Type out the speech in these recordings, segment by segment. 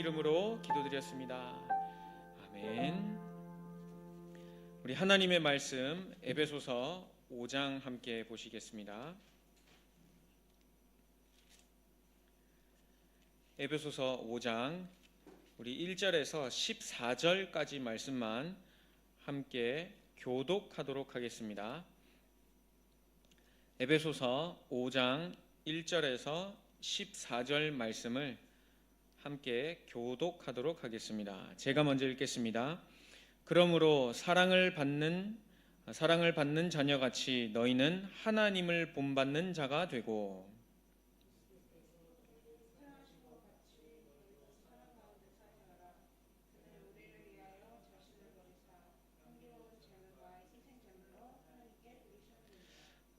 이름으로 기도드렸습니다. 아멘. 우리 하나님의 말씀 에베소서 5장 함께 보시겠습니다. 에베소서 5장 우리 1절에서 14절까지 말씀만 함께 교독하도록 하겠습니다. 에베소서 5장 1절에서 14절 말씀을 함께 교독하도록 하겠습니다. 제가 먼저 읽겠습니다. 그러므로 사랑을 받는 자녀같이 너희는 하나님을 본받는 자가 되고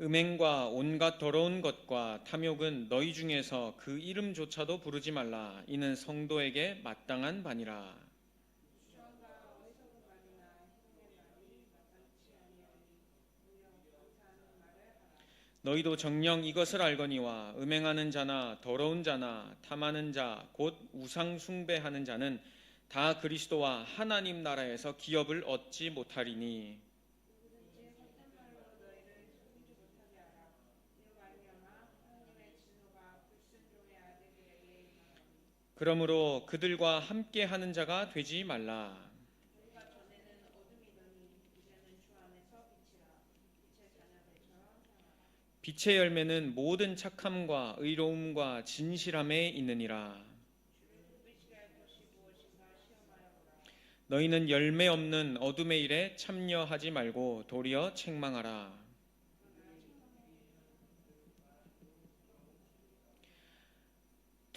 음행과 온갖 더러운 것과 탐욕은 너희 중에서 그 이름조차도 부르지 말라. 이는 성도에게 마땅한 바니라. 너희도 정녕 이것을 알거니와 음행하는 자나 더러운 자나 탐하는 자 곧 우상 숭배하는 자는 다 그리스도와 하나님 나라에서 기업을 얻지 못하리니 그러므로 그들과 함께 하는 자가 되지 말라. 빛의 열매는 모든 착함과 의로움과 진실함에 있느니라. 너희는 열매 없는 어둠의 일에 참여하지 말고 도리어 책망하라.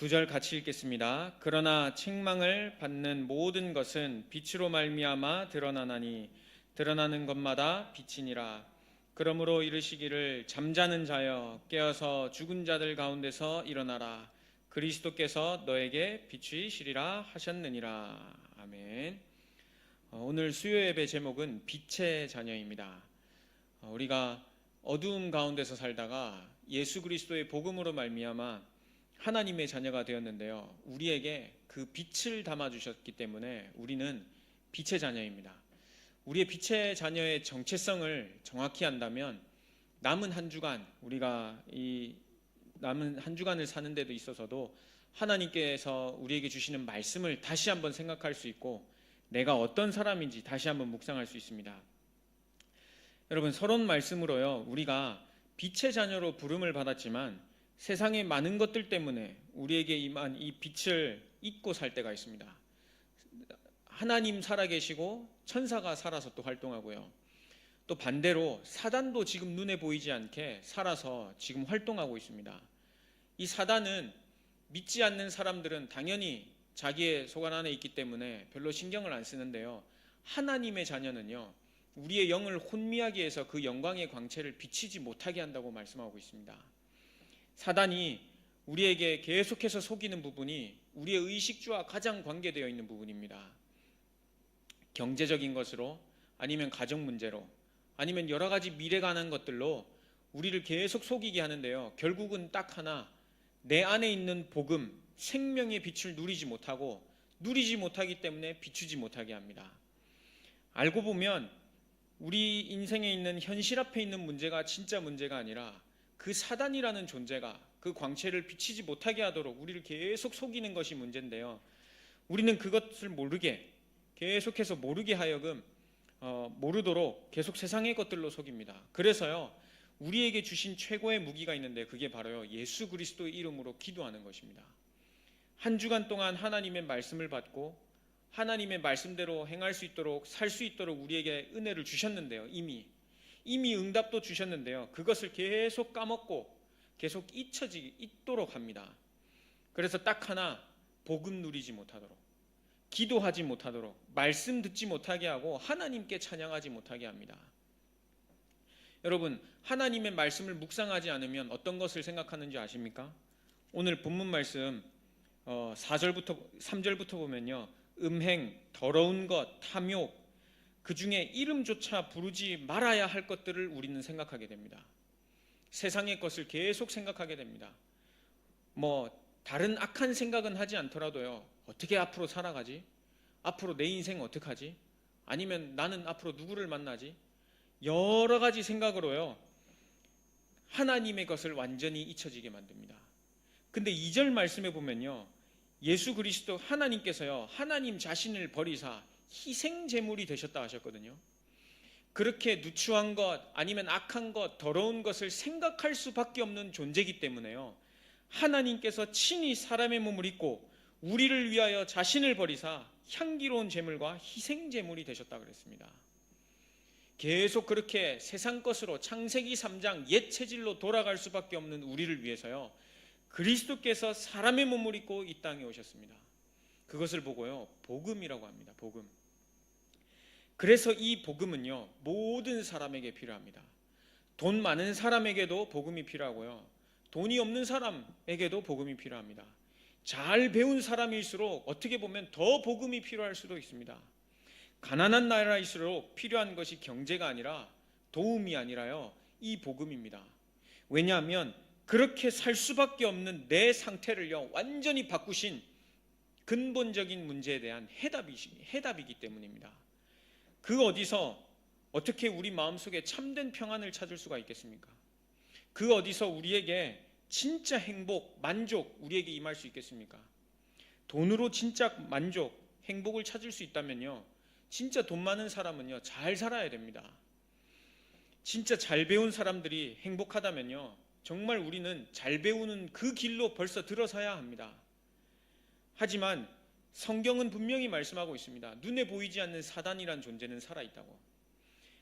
두 절 같이 읽겠습니다. 그러나 책망을 받는 모든 것은 빛으로 말미암아 드러나나니 드러나는 것마다 빛이니라. 그러므로 이르시기를 잠자는 자여 깨어서 죽은 자들 가운데서 일어나라. 그리스도께서 너에게 비추이시리라 하셨느니라. 아멘. 오늘 수요 예배 제목은 빛의 자녀입니다. 우리가 어두움 가운데서 살다가 예수 그리스도의 복음으로 말미암아 하나님의 자녀가 되었는데요. 우리에게 그 빛을 담아주셨기 때문에 우리는 빛의 자녀입니다. 우리의 빛의 자녀의 정체성을 정확히 안다면 남은 한 주간 우리가 이 남은 한 주간을 사는 데도 있어서도 하나님께서 우리에게 주시는 말씀을 다시 한번 생각할 수 있고 내가 어떤 사람인지 다시 한번 묵상할 수 있습니다. 여러분, 서론 말씀으로요, 우리가 빛의 자녀로 부름을 받았지만 세상의 많은 것들 때문에 우리에게 임한 이 빛을 잊고 살 때가 있습니다. 하나님 살아계시고 천사가 살아서 또 활동하고요. 또 반대로 사단도 지금 눈에 보이지 않게 살아서 지금 활동하고 있습니다. 이 사단은 믿지 않는 사람들은 당연히 자기의 소관 안에 있기 때문에 별로 신경을 안 쓰는데요. 하나님의 자녀는요, 우리의 영을 혼미하게 해서 그 영광의 광채를 비치지 못하게 한다고 말씀하고 있습니다. 사단이 우리에게 계속해서 속이는 부분이 우리의 의식주와 가장 관계되어 있는 부분입니다. 경제적인 것으로, 아니면 가정 문제로, 아니면 여러 가지 미래 관한 것들로 우리를 계속 속이게 하는데요. 결국은 딱 하나, 내 안에 있는 복음, 생명의 빛을 누리지 못하고 누리지 못하기 때문에 비추지 못하게 합니다. 알고 보면 우리 인생에 있는 현실 앞에 있는 문제가 진짜 문제가 아니라 그 사단이라는 존재가 그 광채를 비치지 못하게 하도록 우리를 계속 속이는 것이 문제인데요. 우리는 그것을 모르게, 계속해서 모르게 하여금 모르도록 계속 세상의 것들로 속입니다. 그래서요, 우리에게 주신 최고의 무기가 있는데 그게 바로요, 예수 그리스도의 이름으로 기도하는 것입니다. 한 주간 동안 하나님의 말씀을 받고 하나님의 말씀대로 행할 수 있도록, 살 수 있도록 우리에게 은혜를 주셨는데요. 이미 응답도 주셨는데요. 그것을 계속 까먹고 계속 잊도록 합니다. 그래서 딱 하나, 복음 누리지 못하도록, 기도하지 못하도록, 말씀 듣지 못하게 하고 하나님께 찬양하지 못하게 합니다. 여러분, 하나님의 말씀을 묵상하지 않으면 어떤 것을 생각하는지 아십니까? 오늘 본문 말씀 3절부터 보면요, 음행, 더러운 것, 탐욕, 그 중에 이름조차 부르지 말아야 할 것들을 우리는 생각하게 됩니다. 세상의 것을 계속 생각하게 됩니다. 다른 악한 생각은 하지 않더라도요, 어떻게 앞으로 살아가지? 앞으로 내 인생 어떡하지? 아니면 나는 앞으로 누구를 만나지? 여러 가지 생각으로요, 하나님의 것을 완전히 잊혀지게 만듭니다. 근데 2절 말씀에 보면요, 예수 그리스도 하나님께서요, 하나님 자신을 버리사 희생 제물이 되셨다 하셨거든요. 그렇게 누추한 것, 아니면 악한 것, 더러운 것을 생각할 수밖에 없는 존재이기 때문에요, 하나님께서 친히 사람의 몸을 입고 우리를 위하여 자신을 버리사 향기로운 제물과 희생 제물이 되셨다 그랬습니다. 계속 그렇게 세상 것으로 창세기 3장 옛 체질로 돌아갈 수밖에 없는 우리를 위해서요, 그리스도께서 사람의 몸을 입고 이 땅에 오셨습니다. 그것을 보고요, 복음이라고 합니다. 복음. 그래서 이 복음은요, 모든 사람에게 필요합니다. 돈 많은 사람에게도 복음이 필요하고요, 돈이 없는 사람에게도 복음이 필요합니다. 잘 배운 사람일수록 어떻게 보면 더 복음이 필요할 수도 있습니다. 가난한 나라일수록 필요한 것이 경제가 아니라, 도움이 아니라요, 이 복음입니다. 왜냐하면 그렇게 살 수밖에 없는 내 상태를요, 완전히 바꾸신 근본적인 문제에 대한 해답이기 때문입니다. 그 어디서 어떻게 우리 마음속에 참된 평안을 찾을 수가 있겠습니까? 그 어디서 우리에게 진짜 행복, 만족 우리에게 임할 수 있겠습니까? 돈으로 진짜 만족, 행복을 찾을 수 있다면요, 진짜 돈 많은 사람은요, 잘 살아야 됩니다. 진짜 잘 배운 사람들이 행복하다면요, 정말 우리는 잘 배우는 그 길로 벌써 들어서야 합니다. 하지만 성경은 분명히 말씀하고 있습니다. 눈에 보이지 않는 사단이란 존재는 살아있다고.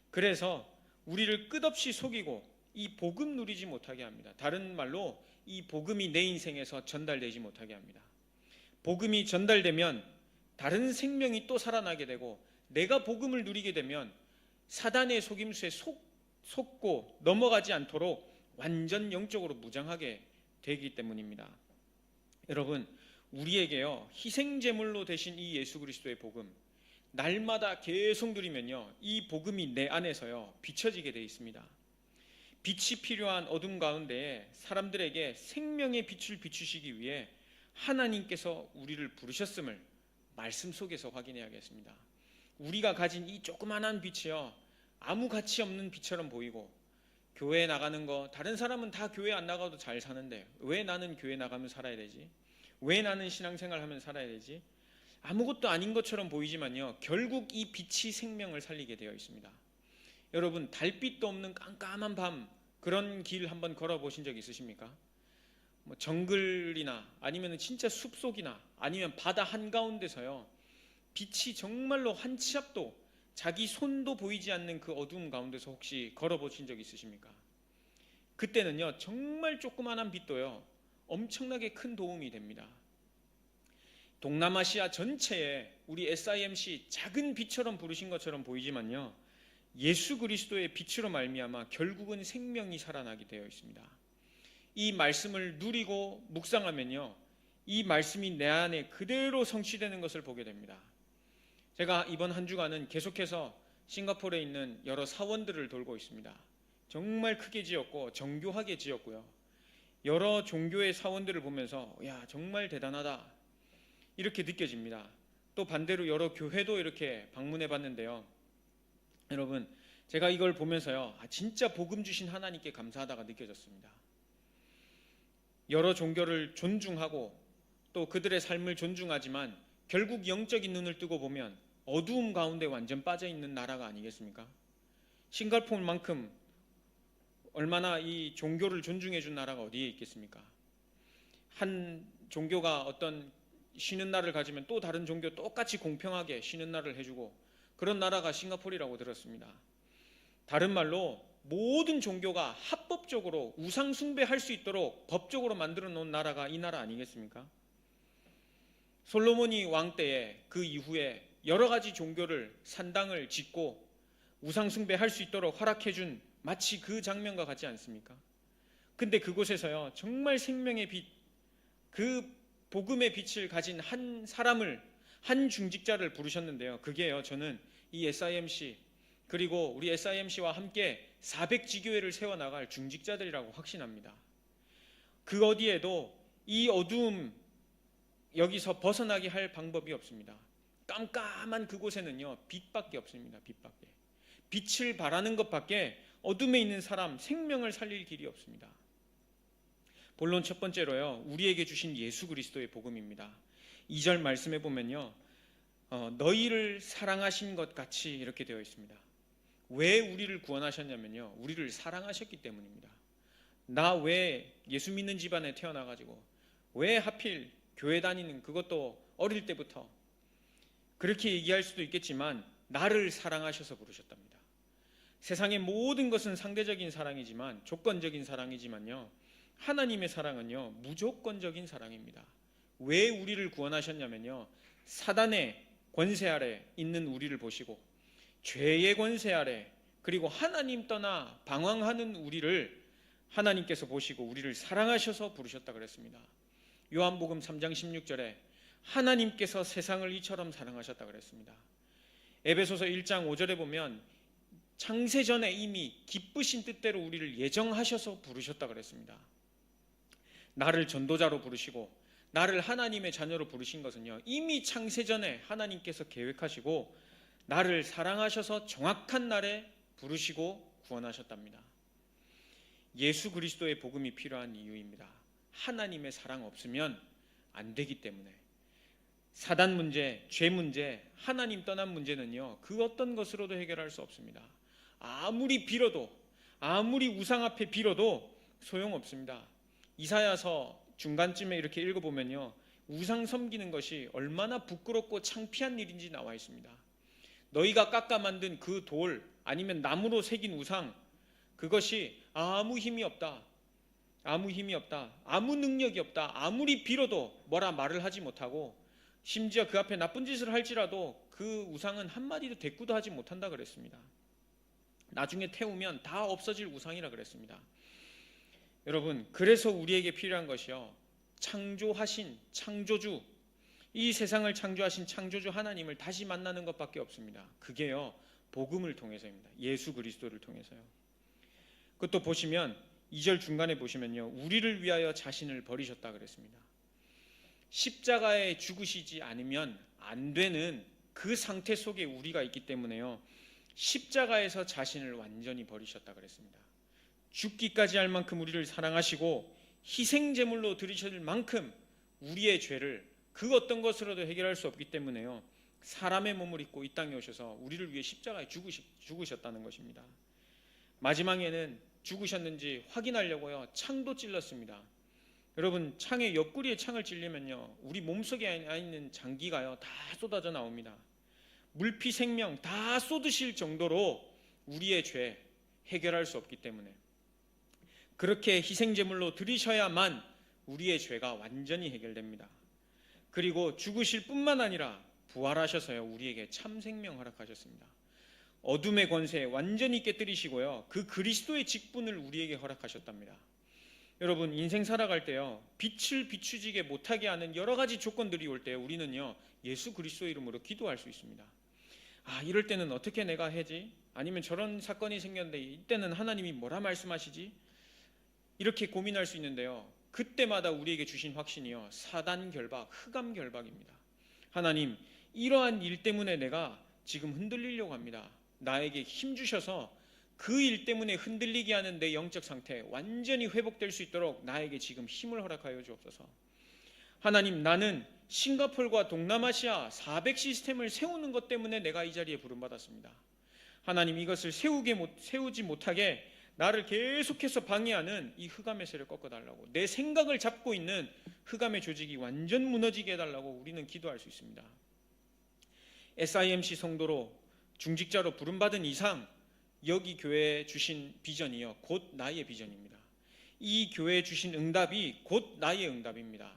그래서 우리를 끝없이 속이고 이 복음 누리지 못하게 합니다. 다른 말로 이 복음이 내 인생에서 전달되지 못하게 합니다. 복음이 전달되면 다른 생명이 또 살아나게 되고, 내가 복음을 누리게 되면 사단의 속임수에 속고 넘어가지 않도록 완전 영적으로 무장하게 되기 때문입니다. 여러분, 우리에게요, 희생제물로 되신 이 예수 그리스도의 복음, 날마다 계속 누리면요, 이 복음이 내 안에서요, 비춰지게 되어 있습니다. 빛이 필요한 어둠 가운데에 사람들에게 생명의 빛을 비추시기 위해 하나님께서 우리를 부르셨음을 말씀 속에서 확인해야겠습니다. 우리가 가진 이 조그만한 빛이요, 아무 가치 없는 빛처럼 보이고, 교회에 나가는 거, 다른 사람은 다 교회 안 나가도 잘 사는데 왜 나는 교회 나가면 살아야 되지? 왜 나는 신앙생활 하면 살아야 되지? 아무것도 아닌 것처럼 보이지만요, 결국 이 빛이 생명을 살리게 되어 있습니다. 여러분, 달빛도 없는 깜깜한 밤, 그런 길 한번 걸어보신 적 있으십니까? 정글이나 아니면 진짜 숲속이나 아니면 바다 한가운데서요, 빛이 정말로 한 치 앞도, 자기 손도 보이지 않는 그 어두움 가운데서 혹시 걸어보신 적 있으십니까? 그때는요, 정말 조그만한 빛도요, 엄청나게 큰 도움이 됩니다. 동남아시아 전체에 우리 SIMC 작은 빛처럼 부르신 것처럼 보이지만요, 예수 그리스도의 빛으로 말미암아 결국은 생명이 살아나게 되어 있습니다. 이 말씀을 누리고 묵상하면요, 이 말씀이 내 안에 그대로 성취되는 것을 보게 됩니다. 제가 이번 한 주간은 계속해서 싱가포르에 있는 여러 사원들을 돌고 있습니다. 정말 크게 지었고 정교하게 지었고요, 여러 종교의 사원들을 보면서 야, 정말 대단하다 이렇게 느껴집니다. 또 반대로 여러 교회도 이렇게 방문해 봤는데요, 여러분, 제가 이걸 보면서요, 진짜 복음 주신 하나님께 감사하다가 느껴졌습니다. 여러 종교를 존중하고 또 그들의 삶을 존중하지만 결국 영적인 눈을 뜨고 보면 어두움 가운데 완전 빠져있는 나라가 아니겠습니까? 싱가포르만큼 얼마나 이 종교를 존중해 준 나라가 어디에 있겠습니까? 한 종교가 어떤 쉬는 날을 가지면 또 다른 종교 똑같이 공평하게 쉬는 날을 해주고, 그런 나라가 싱가포르라고 들었습니다. 다른 말로 모든 종교가 합법적으로 우상 숭배할 수 있도록 법적으로 만들어 놓은 나라가 이 나라 아니겠습니까? 솔로몬이 왕 때에 그 이후에 여러 가지 종교를 산당을 짓고 우상 숭배할 수 있도록 허락해 준 마치 그 장면과 같지 않습니까? 근데 그곳에서요, 정말 생명의 빛, 그 복음의 빛을 가진 한 사람을, 한 중직자를 부르셨는데요, 그게요, 저는 이 SIMC 그리고 우리 SIMC와 함께 400지교회를 세워나갈 중직자들이라고 확신합니다. 그 어디에도 이 어두움, 여기서 벗어나게 할 방법이 없습니다. 깜깜한 그곳에는요, 빛밖에 없습니다. 빛밖에. 빛을 바라는 것밖에 어둠에 있는 사람 생명을 살릴 길이 없습니다. 본론 첫 번째로요, 우리에게 주신 예수 그리스도의 복음입니다. 2절 말씀해 보면요, 너희를 사랑하신 것 같이 이렇게 되어 있습니다. 왜 우리를 구원하셨냐면요, 우리를 사랑하셨기 때문입니다. 나 왜 예수 믿는 집안에 태어나가지고 왜 하필 교회 다니는, 그것도 어릴 때부터, 그렇게 얘기할 수도 있겠지만 나를 사랑하셔서 부르셨답니다. 세상의 모든 것은 상대적인 사랑이지만, 조건적인 사랑이지만요, 하나님의 사랑은요 무조건적인 사랑입니다. 왜 우리를 구원하셨냐면요, 사단의 권세 아래 있는 우리를 보시고 죄의 권세 아래, 그리고 하나님 떠나 방황하는 우리를 하나님께서 보시고 우리를 사랑하셔서 부르셨다 그랬습니다. 요한복음 3장 16절에 하나님께서 세상을 이처럼 사랑하셨다 그랬습니다. 에베소서 1장 5절에 보면 창세전에 이미 기쁘신 뜻대로 우리를 예정하셔서 부르셨다 그랬습니다. 나를 전도자로 부르시고 나를 하나님의 자녀로 부르신 것은요, 이미 창세전에 하나님께서 계획하시고 나를 사랑하셔서 정확한 날에 부르시고 구원하셨답니다. 예수 그리스도의 복음이 필요한 이유입니다. 하나님의 사랑 없으면 안 되기 때문에. 사단 문제, 죄 문제, 하나님 떠난 문제는요, 그 어떤 것으로도 해결할 수 없습니다. 아무리 빌어도, 아무리 우상 앞에 빌어도 소용없습니다. 이사야서 중간쯤에 이렇게 읽어보면요, 우상 섬기는 것이 얼마나 부끄럽고 창피한 일인지 나와 있습니다. 너희가 깎아 만든 그 돌, 아니면 나무로 새긴 우상, 그것이 아무 힘이 없다, 아무 힘이 없다, 아무 능력이 없다, 아무리 빌어도 뭐라 말을 하지 못하고, 심지어 그 앞에 나쁜 짓을 할지라도 그 우상은 한마디도 대꾸도 하지 못한다 그랬습니다. 나중에 태우면 다 없어질 우상이라 그랬습니다. 여러분, 그래서 우리에게 필요한 것이요, 창조하신 창조주, 이 세상을 창조하신 창조주 하나님을 다시 만나는 것밖에 없습니다. 그게요, 복음을 통해서입니다. 예수 그리스도를 통해서요. 그것도 보시면 2절 중간에 보시면요, 우리를 위하여 자신을 버리셨다 그랬습니다. 십자가에 죽으시지 않으면 안 되는 그 상태 속에 우리가 있기 때문에요, 십자가에서 자신을 완전히 버리셨다 그랬습니다. 죽기까지 할 만큼 우리를 사랑하시고 희생제물로 드리실 만큼 우리의 죄를 그 어떤 것으로도 해결할 수 없기 때문에요, 사람의 몸을 입고 이 땅에 오셔서 우리를 위해 십자가에 죽으셨다는 것입니다. 마지막에는 죽으셨는지 확인하려고요, 창도 찔렀습니다. 여러분, 창에, 옆구리에 창을 찔리면요, 우리 몸속에 있는 장기가요 다 쏟아져 나옵니다. 물피 생명 다 쏟으실 정도로 우리의 죄 해결할 수 없기 때문에, 그렇게 희생제물로 드리셔야만 우리의 죄가 완전히 해결됩니다. 그리고 죽으실 뿐만 아니라 부활하셔서요, 우리에게 참 생명 허락하셨습니다. 어둠의 권세 완전히 깨뜨리시고요, 그 그리스도의 직분을 우리에게 허락하셨답니다. 여러분, 인생 살아갈 때요, 빛을 비추지게 못하게 하는 여러 가지 조건들이 올 때 우리는요, 예수 그리스도 이름으로 기도할 수 있습니다. 이럴 때는 어떻게 내가 해지? 아니면 저런 사건이 생겼는데 이때는 하나님이 뭐라 말씀하시지? 이렇게 고민할 수 있는데요, 그때마다 우리에게 주신 확신이요, 사단 결박, 흑암 결박입니다. 하나님, 이러한 일 때문에 내가 지금 흔들리려고 합니다. 나에게 힘 주셔서 그 일 때문에 흔들리게 하는 내 영적 상태 완전히 회복될 수 있도록 나에게 지금 힘을 허락하여 주옵소서. 하나님, 나는 싱가포르와 동남아시아 400 시스템을 세우는 것 때문에 내가 이 자리에 부름받았습니다. 하나님, 이것을 세우지 못하게 나를 계속해서 방해하는 이 흑암의 세를 꺾어달라고, 내 생각을 잡고 있는 흑암의 조직이 완전 무너지게 해달라고 우리는 기도할 수 있습니다. SIMC 성도로 중직자로 부름받은 이상 여기 교회에 주신 비전이요, 곧 나의 비전입니다. 이 교회에 주신 응답이 곧 나의 응답입니다.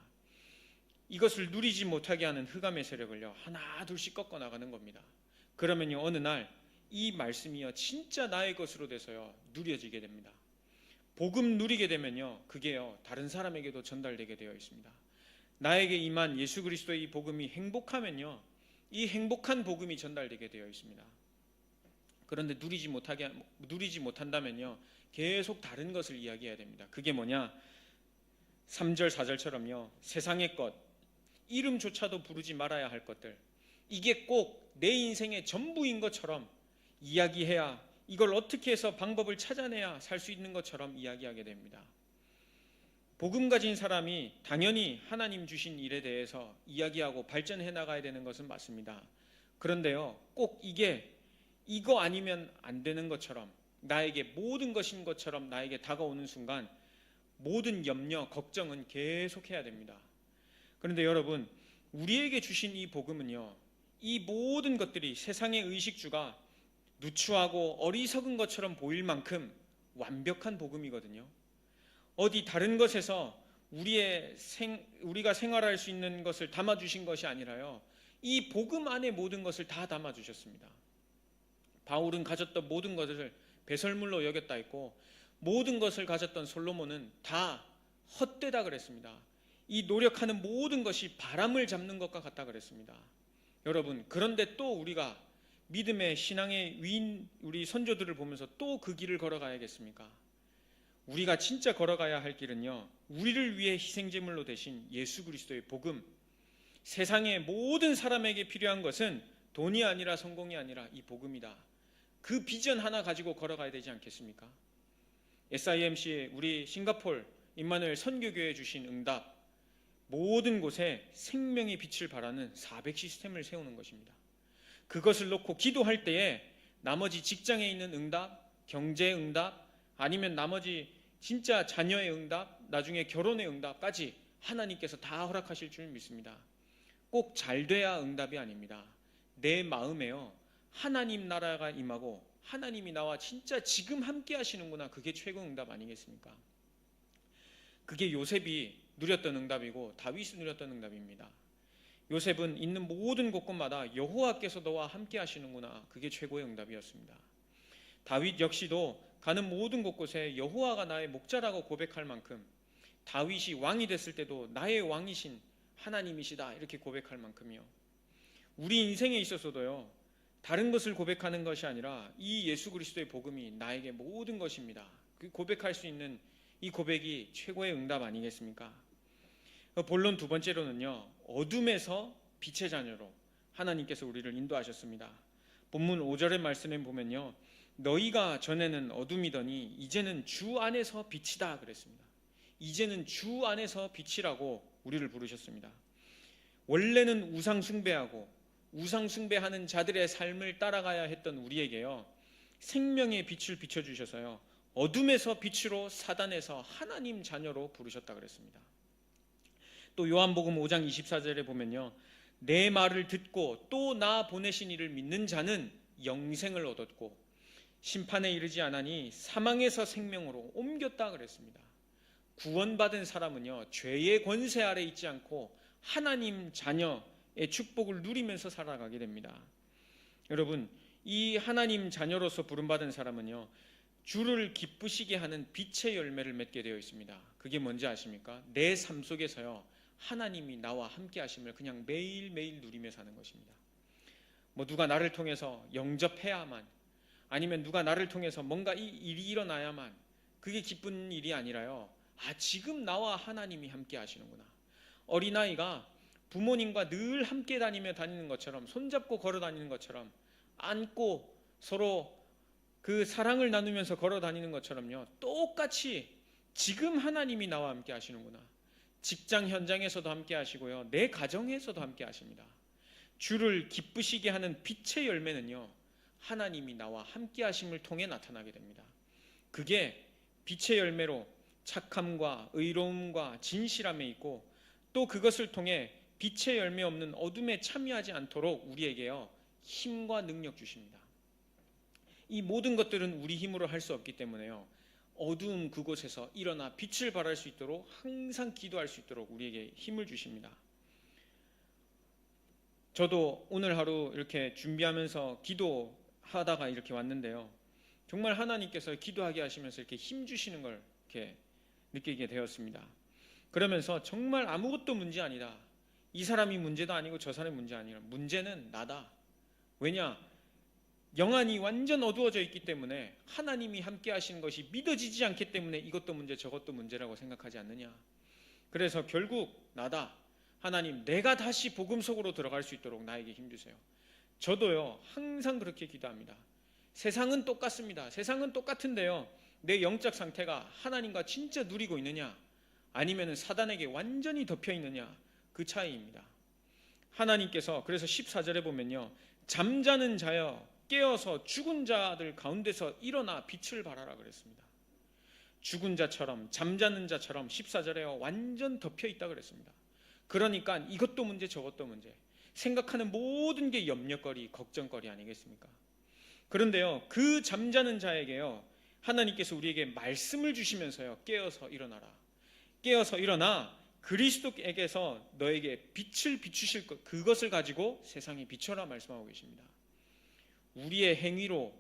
이것을 누리지 못하게 하는 흑암의 세력을요, 하나 둘씩 꺾어 나가는 겁니다. 그러면요, 어느 날 이 말씀이요, 진짜 나의 것으로 돼서요, 누려지게 됩니다. 복음 누리게 되면요, 그게요, 다른 사람에게도 전달되게 되어 있습니다. 나에게 임한 예수 그리스도의 이 복음이 행복하면요, 이 행복한 복음이 전달되게 되어 있습니다. 그런데 누리지 못한다면요, 계속 다른 것을 이야기해야 됩니다. 그게 뭐냐? 3절 4절처럼요, 세상의 것, 이름조차도 부르지 말아야 할 것들, 이게 꼭 내 인생의 전부인 것처럼 이야기해야, 이걸 어떻게 해서 방법을 찾아내야 살 수 있는 것처럼 이야기하게 됩니다. 복음 가진 사람이 당연히 하나님 주신 일에 대해서 이야기하고 발전해 나가야 되는 것은 맞습니다. 그런데요, 꼭 이거 아니면 안 되는 것처럼, 나에게 모든 것인 것처럼 나에게 다가오는 순간 모든 염려, 걱정은 계속해야 됩니다. 그런데 여러분, 우리에게 주신 이 복음은요, 이 모든 것들이 세상의 의식주가 누추하고 어리석은 것처럼 보일 만큼 완벽한 복음이거든요. 어디 다른 것에서 우리가 생활할 수 있는 것을 담아주신 것이 아니라요, 이 복음 안에 모든 것을 다 담아주셨습니다. 바울은 가졌던 모든 것을 배설물로 여겼다 했고, 모든 것을 가졌던 솔로몬은 다 헛되다 그랬습니다. 이 노력하는 모든 것이 바람을 잡는 것과 같다 그랬습니다. 여러분, 그런데 또 우리가 믿음의 신앙의 위인 우리 선조들을 보면서 또 그 길을 걸어가야겠습니까? 우리가 진짜 걸어가야 할 길은요, 우리를 위해 희생제물로 되신 예수 그리스도의 복음, 세상의 모든 사람에게 필요한 것은 돈이 아니라 성공이 아니라 이 복음이다. 그 비전 하나 가지고 걸어가야 되지 않겠습니까? SIMC 우리 싱가포르 임마누엘 선교교회에 주신 응답, 모든 곳에 생명의 빛을 발하는 400 시스템을 세우는 것입니다. 그것을 놓고 기도할 때에 나머지 직장에 있는 응답, 경제 응답, 아니면 나머지 진짜 자녀의 응답, 나중에 결혼의 응답까지 하나님께서 다 허락하실 줄 믿습니다. 꼭 잘 돼야 응답이 아닙니다. 내 마음에요, 하나님 나라가 임하고 하나님이 나와 진짜 지금 함께 하시는구나, 그게 최고 응답 아니겠습니까? 그게 요셉이 누렸던 응답이고 다윗이 누렸던 응답입니다. 요셉은 있는 모든 곳곳마다 여호와께서 너와 함께 하시는구나, 그게 최고의 응답이었습니다. 다윗 역시도 가는 모든 곳곳에 여호와가 나의 목자라고 고백할 만큼, 다윗이 왕이 됐을 때도 나의 왕이신 하나님이시다 이렇게 고백할 만큼이요, 우리 인생에 있어서도요, 다른 것을 고백하는 것이 아니라 이 예수 그리스도의 복음이 나에게 모든 것입니다. 그 고백할 수 있는 이 고백이 최고의 응답 아니겠습니까? 본론 두 번째로는요, 어둠에서 빛의 자녀로 하나님께서 우리를 인도하셨습니다. 본문 5절의 말씀에 보면요, 너희가 전에는 어둠이더니 이제는 주 안에서 빛이다 그랬습니다. 이제는 주 안에서 빛이라고 우리를 부르셨습니다. 원래는 우상 숭배하고 우상 숭배하는 자들의 삶을 따라가야 했던 우리에게요, 생명의 빛을 비춰주셔서요, 어둠에서 빛으로, 사단에서 하나님 자녀로 부르셨다 그랬습니다. 또 요한복음 5장 24절에 보면요, 내 말을 듣고 또 나 보내신 이를 믿는 자는 영생을 얻었고 심판에 이르지 않으니 사망에서 생명으로 옮겼다 그랬습니다. 구원받은 사람은요, 죄의 권세 아래 있지 않고 하나님 자녀의 축복을 누리면서 살아가게 됩니다. 여러분, 이 하나님 자녀로서 부름받은 사람은요, 주를 기쁘시게 하는 빛의 열매를 맺게 되어 있습니다. 그게 뭔지 아십니까? 내 삶 속에서요, 하나님이 나와 함께 하심을 그냥 매일매일 누리며 사는 것입니다. 뭐 누가 나를 통해서 영접해야만, 아니면 누가 나를 통해서 뭔가 이 일이 일어나야만 그게 기쁜 일이 아니라요, 지금 나와 하나님이 함께 하시는구나. 어린아이가 부모님과 늘 함께 다니는 것처럼, 손잡고 걸어 다니는 것처럼, 안고 서로 그 사랑을 나누면서 걸어 다니는 것처럼요, 똑같이 지금 하나님이 나와 함께 하시는구나. 직장 현장에서도 함께 하시고요, 내 가정에서도 함께 하십니다. 주를 기쁘시게 하는 빛의 열매는요, 하나님이 나와 함께 하심을 통해 나타나게 됩니다. 그게 빛의 열매로 착함과 의로움과 진실함에 있고, 또 그것을 통해 빛의 열매 없는 어둠에 참여하지 않도록 우리에게요, 힘과 능력 주십니다. 이 모든 것들은 우리 힘으로 할 수 없기 때문에요, 어두운 그곳에서 일어나 빛을 발할 수 있도록 항상 기도할 수 있도록 우리에게 힘을 주십니다. 저도 오늘 하루 이렇게 준비하면서 기도하다가 이렇게 왔는데요, 정말 하나님께서 기도하게 하시면서 이렇게 힘 주시는 걸 이렇게 느끼게 되었습니다. 그러면서 정말 아무것도 문제 아니다, 이 사람이 문제도 아니고 저 사람이 문제 아니라 문제는 나다. 왜냐? 영안이 완전 어두워져 있기 때문에 하나님이 함께 하시는 것이 믿어지지 않기 때문에 이것도 문제 저것도 문제라고 생각하지 않느냐. 그래서 결국 나다, 하나님, 내가 다시 복음 속으로 들어갈 수 있도록 나에게 힘주세요. 저도요, 항상 그렇게 기도합니다. 세상은 똑같습니다. 세상은 똑같은데요, 내 영적 상태가 하나님과 진짜 누리고 있느냐, 아니면 사단에게 완전히 덮여 있느냐, 그 차이입니다. 하나님께서 그래서 14절에 보면요, 잠자는 자여 깨어서 죽은 자들 가운데서 일어나 빛을 발하라 그랬습니다. 죽은 자처럼, 잠자는 자처럼 14절에 완전 덮여 있다 그랬습니다. 그러니까 이것도 문제 저것도 문제, 생각하는 모든 게 염려거리, 걱정거리 아니겠습니까? 그런데요, 그 잠자는 자에게요, 하나님께서 우리에게 말씀을 주시면서요, 깨어서 일어나라, 깨어서 일어나 그리스도에게서 너에게 빛을 비추실 것, 그것을 가지고 세상에 비춰라 말씀하고 계십니다. 우리의 행위로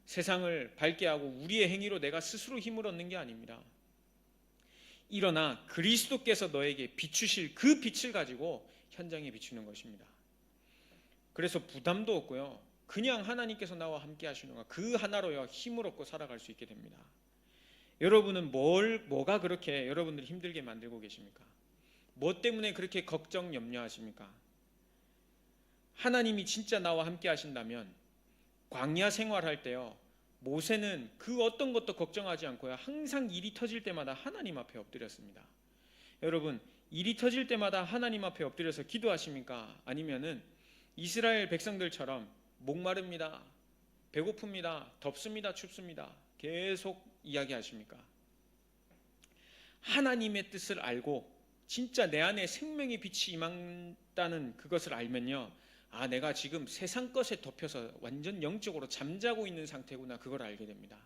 세상을 밝게 하고 우리의 행위로 내가 스스로 힘을 얻는 게 아닙니다. 일어나 그리스도께서 너에게 비추실 그 빛을 가지고 현장에 비추는 것입니다. 그래서 부담도 없고요, 그냥 하나님께서 나와 함께 하시는가, 그 하나로요 힘을 얻고 살아갈 수 있게 됩니다. 여러분은 뭐가 그렇게 여러분들 힘들게 만들고 계십니까? 뭐 때문에 그렇게 걱정 염려하십니까? 하나님이 진짜 나와 함께 하신다면 광야 생활할 때요, 모세는 그 어떤 것도 걱정하지 않고요, 항상 일이 터질 때마다 하나님 앞에 엎드렸습니다. 여러분, 일이 터질 때마다 하나님 앞에 엎드려서 기도하십니까? 아니면은 이스라엘 백성들처럼 목마릅니다, 배고픕니다, 덥습니다, 춥습니다 계속 이야기하십니까? 하나님의 뜻을 알고 진짜 내 안에 생명의 빛이 임한다는 그것을 알면요, 아, 내가 지금 세상 것에 덮여서 완전 영적으로 잠자고 있는 상태구나, 그걸 알게 됩니다.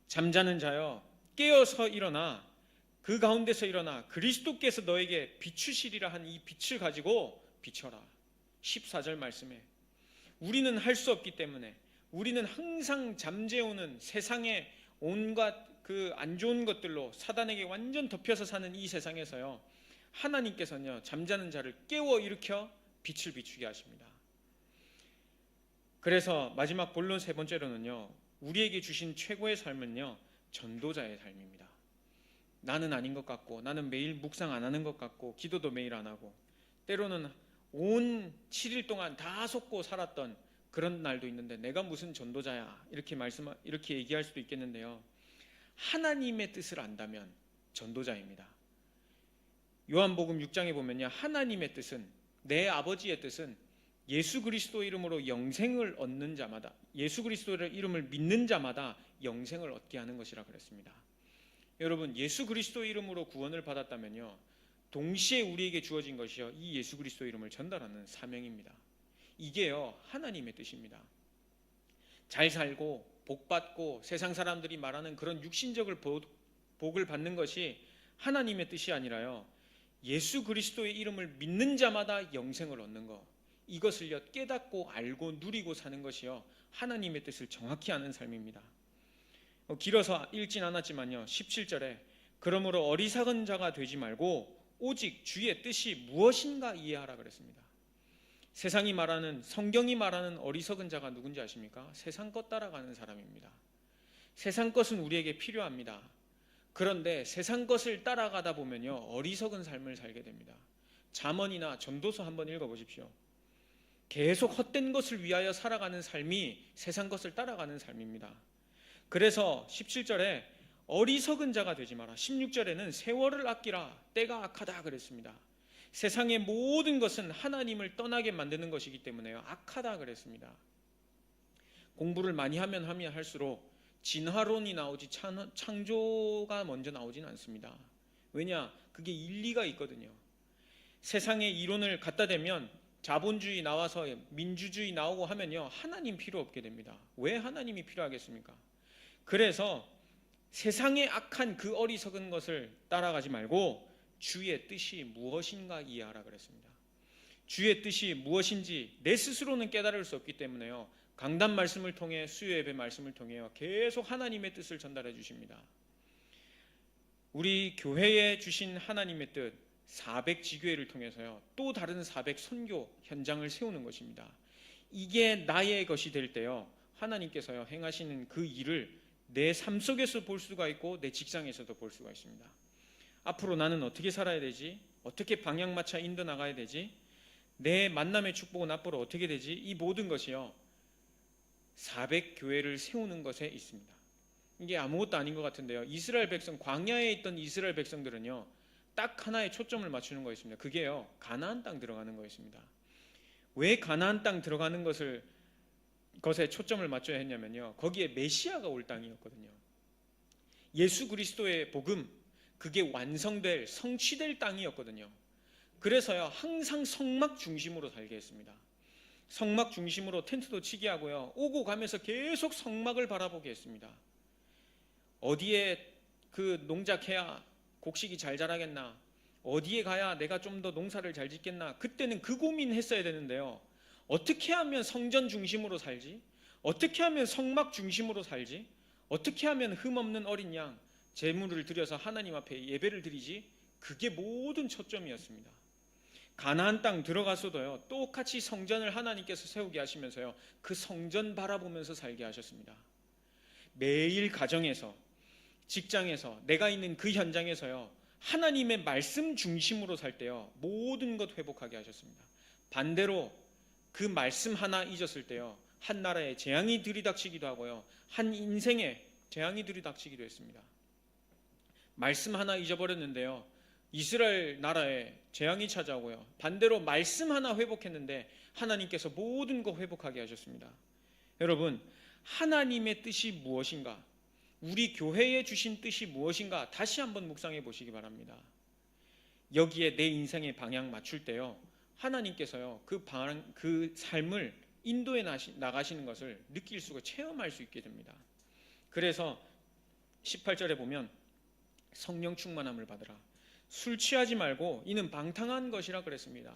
잠자는 자여 깨어서 일어나, 그 가운데서 일어나 그리스도께서 너에게 비추시리라 한 이 빛을 가지고 비춰라. 14절 말씀에 우리는 할 수 없기 때문에, 우리는 항상 잠재우는 세상의 온갖 그 안 좋은 것들로 사단에게 완전 덮여서 사는 이 세상에서요, 하나님께서는요 잠자는 자를 깨워 일으켜 빛을 비추게 하십니다. 그래서 마지막 본론 세 번째로는요, 우리에게 주신 최고의 삶은요 전도자의 삶입니다. 나는 아닌 것 같고, 나는 매일 묵상 안 하는 것 같고, 기도도 매일 안 하고, 때로는 온 7일 동안 다 속고 살았던 그런 날도 있는데 내가 무슨 전도자야, 이렇게 얘기할 수도 있겠는데요, 하나님의 뜻을 안다면 전도자입니다. 요한복음 6장에 보면요, 하나님의 뜻은, 내 아버지의 뜻은 예수 그리스도 이름으로 영생을 얻는 자마다, 예수 그리스도의 이름을 믿는 자마다 영생을 얻게 하는 것이라 그랬습니다. 여러분, 예수 그리스도 이름으로 구원을 받았다면요, 동시에 우리에게 주어진 것이요, 이 예수 그리스도 이름을 전달하는 사명입니다. 이게요 하나님의 뜻입니다. 잘 살고 복받고 세상 사람들이 말하는 그런 육신적을 복을 받는 것이 하나님의 뜻이 아니라요, 예수 그리스도의 이름을 믿는 자마다 영생을 얻는 것, 이것을요 깨닫고 알고 누리고 사는 것이요 하나님의 뜻을 정확히 아는 삶입니다. 길어서 읽진 않았지만요, 17절에 그러므로 어리석은 자가 되지 말고 오직 주의 뜻이 무엇인가 이해하라 그랬습니다. 세상이 말하는, 성경이 말하는 어리석은 자가 누군지 아십니까? 세상 것 따라가는 사람입니다. 세상 것은 우리에게 필요합니다. 그런데 세상 것을 따라가다 보면요 어리석은 삶을 살게 됩니다. 잠언이나 전도서 한번 읽어보십시오. 계속 헛된 것을 위하여 살아가는 삶이 세상 것을 따라가는 삶입니다. 그래서 17절에 어리석은 자가 되지 마라, 16절에는 세월을 아끼라, 때가 악하다 그랬습니다. 세상의 모든 것은 하나님을 떠나게 만드는 것이기 때문에요 악하다 그랬습니다. 공부를 많이 하면 할수록 진화론이 나오지 창조가 먼저 나오진 않습니다. 왜냐? 그게 일리가 있거든요. 세상의 이론을 갖다 대면 자본주의 나와서 민주주의 나오고 하면요 하나님 필요 없게 됩니다. 왜 하나님이 필요하겠습니까? 그래서 세상의 악한 그 어리석은 것을 따라가지 말고 주의 뜻이 무엇인가 이해하라 그랬습니다. 주의 뜻이 무엇인지 내 스스로는 깨달을 수 없기 때문에요 강단 말씀을 통해, 수요 예배 말씀을 통해요 계속 하나님의 뜻을 전달해 주십니다. 우리 교회에 주신 하나님의 뜻 400지교회를 통해서요 또 다른 400 선교 현장을 세우는 것입니다. 이게 나의 것이 될 때요 하나님께서요 행하시는 그 일을 내 삶 속에서 볼 수가 있고 내 직장에서도 볼 수가 있습니다. 앞으로 나는 어떻게 살아야 되지? 어떻게 방향 맞춰 인도 나가야 되지? 내 만남의 축복은 앞으로 어떻게 되지? 이 모든 것이요 400교회를 세우는 것에 있습니다. 이게 아무것도 아닌 것 같은데요, 이스라엘 백성, 광야에 있던 이스라엘 백성들은요 딱 하나의 초점을 맞추는 거였습니다. 그게요 가나안 땅 들어가는 거였습니다. 왜 가나안 땅 들어가는 것에 초점을 맞춰야 했냐면요, 거기에 메시아가 올 땅이었거든요. 예수 그리스도의 복음, 그게 완성될, 성취될 땅이었거든요. 그래서요 항상 성막 중심으로 살게 했습니다. 성막 중심으로 텐트도 치게 하고요, 오고 가면서 계속 성막을 바라보게 했습니다. 어디에 그 농작해야 곡식이 잘 자라겠나, 어디에 가야 내가 좀 더 농사를 잘 짓겠나, 그때는 그 고민했어야 되는데요, 어떻게 하면 성전 중심으로 살지, 어떻게 하면 성막 중심으로 살지, 어떻게 하면 흠없는 어린 양 제물을 드려서 하나님 앞에 예배를 드리지, 그게 모든 초점이었습니다. 가나안 땅 들어가서도요 똑같이 성전을 하나님께서 세우게 하시면서요 그 성전 바라보면서 살게 하셨습니다. 매일 가정에서, 직장에서, 내가 있는 그 현장에서요 하나님의 말씀 중심으로 살 때요 모든 것 회복하게 하셨습니다. 반대로 그 말씀 하나 잊었을 때요 한 나라에 재앙이 들이닥치기도 하고요 한 인생에 재앙이 들이닥치기도 했습니다. 말씀 하나 잊어버렸는데요 이스라엘 나라에 재앙이 찾아오고요, 반대로 말씀 하나 회복했는데 하나님께서 모든 것 회복하게 하셨습니다. 여러분, 하나님의 뜻이 무엇인가, 우리 교회에 주신 뜻이 무엇인가 다시 한번 묵상해 보시기 바랍니다. 여기에 내 인생의 방향 맞출 때요 하나님께서요 그 삶을 인도해 나가시는 것을 느낄 수가, 체험할 수 있게 됩니다. 그래서 18절에 보면 성령 충만함을 받으라, 술 취하지 말고 이는 방탕한 것이라 그랬습니다.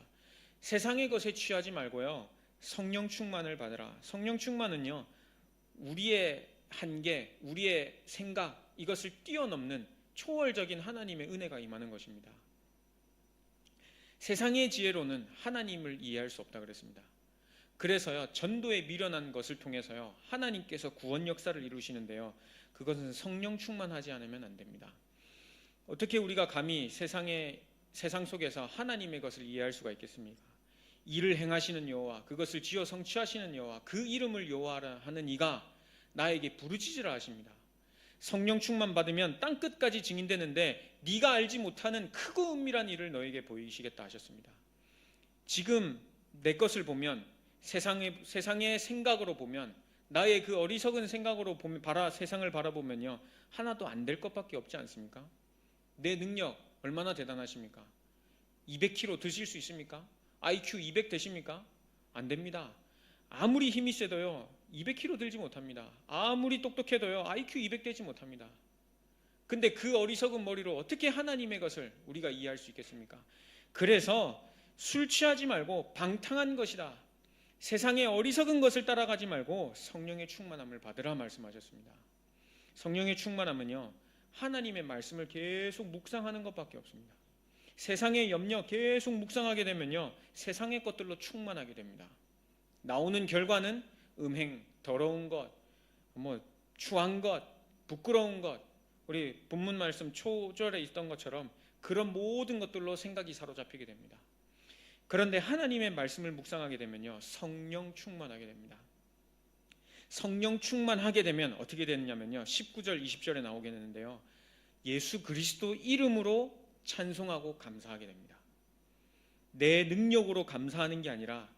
세상의 것에 취하지 말고요 성령 충만을 받으라. 성령 충만은요 우리의 한계, 우리의 생각, 이것을 뛰어넘는 초월적인 하나님의 은혜가 임하는 것입니다. 세상의 지혜로는 하나님을 이해할 수 없다 그랬습니다. 그래서요 전도에 미련한 것을 통해서요 하나님께서 구원 역사를 이루시는데요 그것은 성령 충만하지 않으면 안 됩니다. 어떻게 우리가 감히 세상 속에서 하나님의 것을 이해할 수가 있겠습니까? 이를 행하시는 여호와, 그것을 지어 성취하시는 여호와, 그 이름을 여호와라 하는 이가 나에게 부르짖으라 하십니다. 성령 충만 받으면 땅끝까지 증인되는데 네가 알지 못하는 크고 은밀한 일을 너에게 보이시겠다 하셨습니다. 지금 내 것을 보면, 세상의 생각으로 보면, 나의 그 어리석은 생각으로 세상을 바라보면요 하나도 안 될 것밖에 없지 않습니까? 내 능력 얼마나 대단하십니까? 200kg 드실 수 있습니까? IQ 200 되십니까? 안 됩니다. 아무리 힘이 세도요 200kg 들지 못합니다. 아무리 똑똑해도요 IQ 200 되지 못합니다. 근데 그 어리석은 머리로 어떻게 하나님의 것을 우리가 이해할 수 있겠습니까? 그래서 술 취하지 말고 방탕한 것이다, 세상의 어리석은 것을 따라가지 말고 성령의 충만함을 받으라 말씀하셨습니다. 성령의 충만함은요 하나님의 말씀을 계속 묵상하는 것밖에 없습니다. 세상의 염려 계속 묵상하게 되면요 세상의 것들로 충만하게 됩니다. 나오는 결과는 음행, 더러운 것, 추한 것, 부끄러운 것, 우리 본문 말씀 초절에 있던 것처럼 그런 모든 것들로 생각이 사로잡히게 됩니다. 그런데 하나님의 말씀을 묵상하게 되면요 성령 충만하게 됩니다. 성령 충만하게 되면 어떻게 되느냐면요 19절 20절에 나오게 되는데요 예수 그리스도 이름으로 찬송하고 감사하게 됩니다. 내 능력으로 감사하는 게 아니라,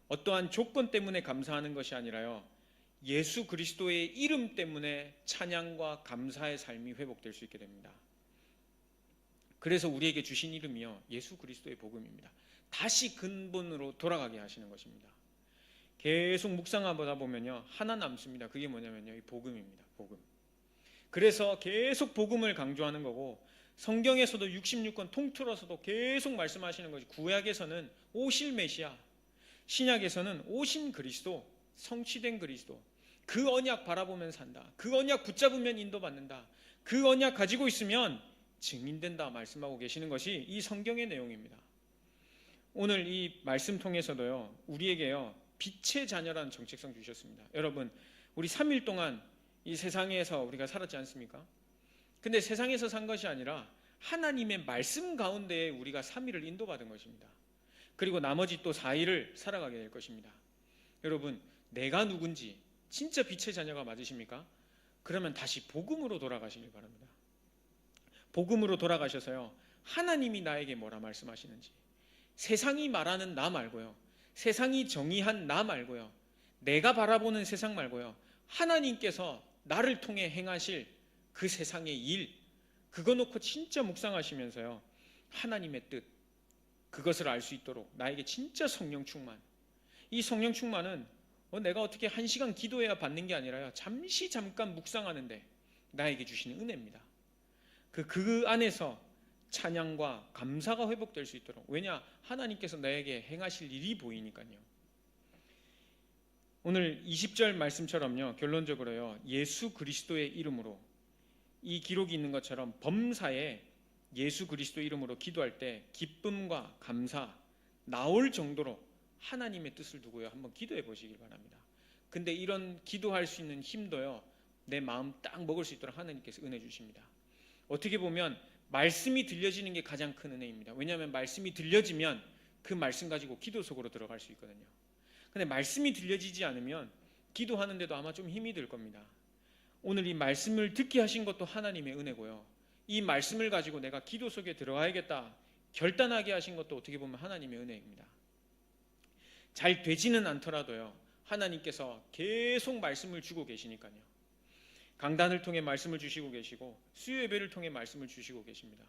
어떠한 조건 때문에 감사하는 것이 아니라요 예수 그리스도의 이름 때문에 찬양과 감사의 삶이 회복될 수 있게 됩니다. 그래서 우리에게 주신 이름이요 예수 그리스도의 복음입니다. 다시 근본으로 돌아가게 하시는 것입니다. 계속 묵상하다 보면요 하나 남습니다. 그게 뭐냐면요 이 복음입니다. 복음. 그래서 계속 복음을 강조하는 거고, 성경에서도 66권 통틀어서도 계속 말씀하시는 것이, 구약에서는 오실 메시아, 신약에서는 오신 그리스도, 성취된 그리스도, 그 언약 바라보면 산다, 그 언약 붙잡으면 인도받는다, 그 언약 가지고 있으면 증인된다 말씀하고 계시는 것이 이 성경의 내용입니다. 오늘 이 말씀 통해서도요 우리에게요 빛의 자녀라는 정체성 주셨습니다. 여러분, 우리 3일 동안 이 세상에서 우리가 살았지 않습니까? 근데 세상에서 산 것이 아니라 하나님의 말씀 가운데 우리가 3일을 인도받은 것입니다. 그리고 나머지 또 4일을 살아가게 될 것입니다. 여러분, 내가 누군지 진짜 빛의 자녀가 맞으십니까? 그러면 다시 복음으로 돌아가시길 바랍니다. 복음으로 돌아가셔서요, 하나님이 나에게 뭐라 말씀하시는지, 세상이 말하는 나 말고요, 세상이 정의한 나 말고요, 내가 바라보는 세상 말고요, 하나님께서 나를 통해 행하실 그 세상의 일, 그거 놓고 진짜 묵상하시면서요, 하나님의 뜻, 그것을 알 수 있도록 나에게 진짜 성령 충만, 이 성령 충만은 내가 어떻게 1시간 기도해야 받는 게 아니라요, 잠깐 묵상하는데 나에게 주시는 은혜입니다. 그 안에서 찬양과 감사가 회복될 수 있도록, 왜냐? 하나님께서 나에게 행하실 일이 보이니까요. 오늘 20절 말씀처럼요, 결론적으로요, 예수 그리스도의 이름으로, 이 기록이 있는 것처럼 범사에 예수 그리스도 이름으로 기도할 때 기쁨과 감사 나올 정도로 하나님의 뜻을 두고요, 한번 기도해 보시길 바랍니다. 근데 이런 기도할 수 있는 힘도요, 내 마음 딱 먹을 수 있도록 하나님께서 은혜 주십니다. 어떻게 보면 말씀이 들려지는 게 가장 큰 은혜입니다. 왜냐하면 말씀이 들려지면 그 말씀 가지고 기도 속으로 들어갈 수 있거든요. 근데 말씀이 들려지지 않으면 기도하는데도 아마 좀 힘이 들 겁니다. 오늘 이 말씀을 듣게 하신 것도 하나님의 은혜고요, 이 말씀을 가지고 내가 기도 속에 들어가야겠다 결단하게 하신 것도 어떻게 보면 하나님의 은혜입니다. 잘 되지는 않더라도요, 하나님께서 계속 말씀을 주고 계시니까요. 강단을 통해 말씀을 주시고 계시고 수요 예배를 통해 말씀을 주시고 계십니다.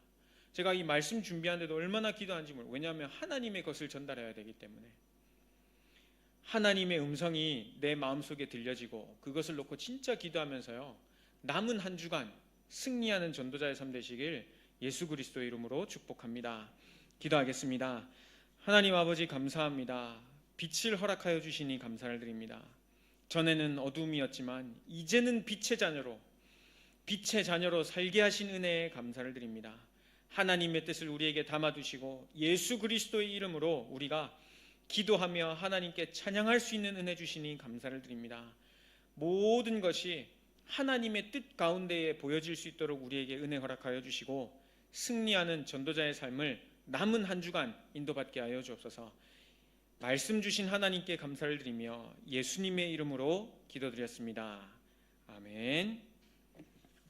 제가 이 말씀 준비하는데도 얼마나 기도하는지 모르고, 왜냐하면 하나님의 것을 전달해야 되기 때문에 하나님의 음성이 내 마음속에 들려지고 그것을 놓고 진짜 기도하면서요, 남은 한 주간 승리하는 전도자의 삶 되시길 예수 그리스도의 이름으로 축복합니다. 기도하겠습니다. 하나님 아버지, 감사합니다. 빛을 허락하여 주시니 감사를 드립니다. 전에는 어둠이었지만 이제는 빛의 자녀로 살게 하신 은혜에 감사를 드립니다. 하나님의 뜻을 우리에게 담아두시고 예수 그리스도의 이름으로 우리가 기도하며 하나님께 찬양할 수 있는 은혜 주시니 감사를 드립니다. 모든 것이 하나님의 뜻 가운데에 보여질 수 있도록 우리에게 은혜 허락하여 주시고 승리하는 전도자의 삶을 남은 한 주간 인도받게 하여 주옵소서. 말씀 주신 하나님께 감사를 드리며 예수님의 이름으로 기도드렸습니다. 아멘.